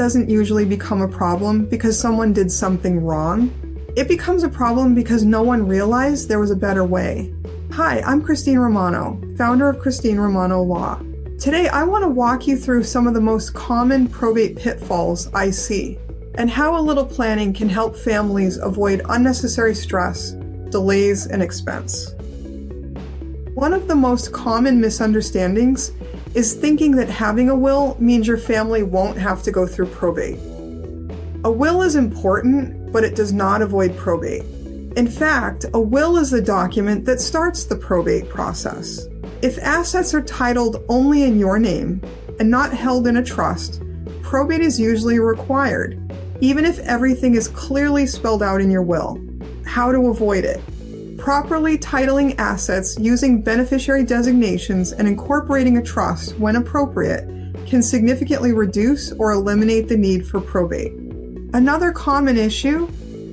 doesn't usually become a problem because someone did something wrong. It becomes a problem because no one realized there was a better way. Hi, I'm Christine Romano, founder of Christine Romano Law. Today, I want to walk you through some of the most common probate pitfalls I see, and how a little planning can help families avoid unnecessary stress, delays, and expense. One of the most common misunderstandings is thinking that having a will means your family won't have to go through probate. A will is important, but it does not avoid probate. In fact, a will is the document that starts the probate process. If assets are titled only in your name and not held in a trust, probate is usually required, even if everything is clearly spelled out in your will. How to avoid it? Properly titling assets using beneficiary designations and incorporating a trust when appropriate can significantly reduce or eliminate the need for probate. Another common issue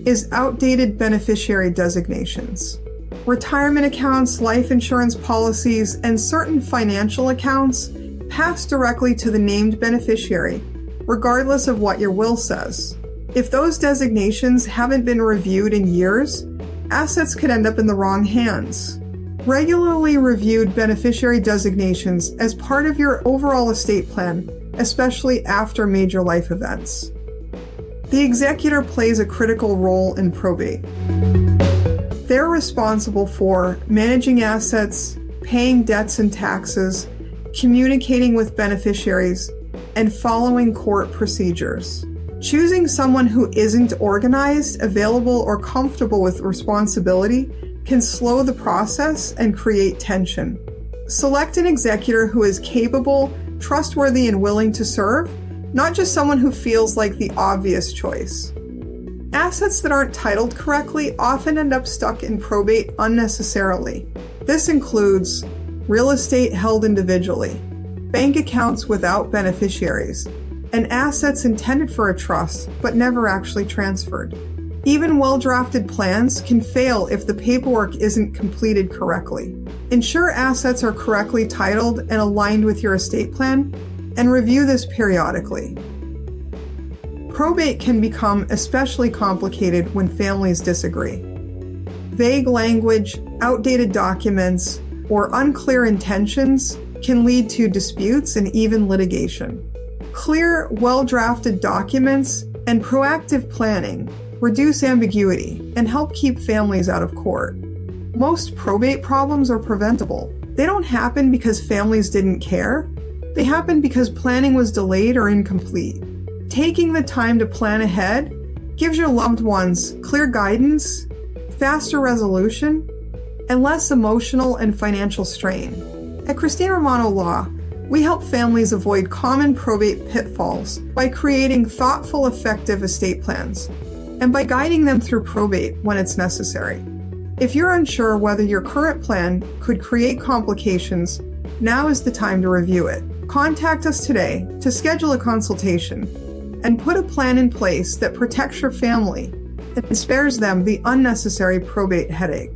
is outdated beneficiary designations. Retirement accounts, life insurance policies, and certain financial accounts pass directly to the named beneficiary, regardless of what your will says. If those designations haven't been reviewed in years, assets could end up in the wrong hands. Regularly reviewed beneficiary designations as part of your overall estate plan, especially after major life events. The executor plays a critical role in probate. They're responsible for managing assets, paying debts and taxes, communicating with beneficiaries, and following court procedures. Choosing someone who isn't organized, available, or comfortable with responsibility can slow the process and create tension. Select an executor who is capable, trustworthy, and willing to serve, not just someone who feels like the obvious choice. Assets that aren't titled correctly often end up stuck in probate unnecessarily. This includes real estate held individually, bank accounts without beneficiaries, and assets intended for a trust but never actually transferred. Even well-drafted plans can fail if the paperwork isn't completed correctly. Ensure assets are correctly titled and aligned with your estate plan, and review this periodically. Probate can become especially complicated when families disagree. Vague language, outdated documents, or unclear intentions can lead to disputes and even litigation. Clear, well-drafted documents and proactive planning reduce ambiguity and help keep families out of court. Most probate problems are preventable. They don't happen because families didn't care. They happen because planning was delayed or incomplete. Taking the time to plan ahead gives your loved ones clear guidance, faster resolution, and less emotional and financial strain. At Christine Romano Law, we help families avoid common probate pitfalls by creating thoughtful, effective estate plans and by guiding them through probate when it's necessary. If you're unsure whether your current plan could create complications, now is the time to review it. Contact us today to schedule a consultation and put a plan in place that protects your family and spares them the unnecessary probate headache.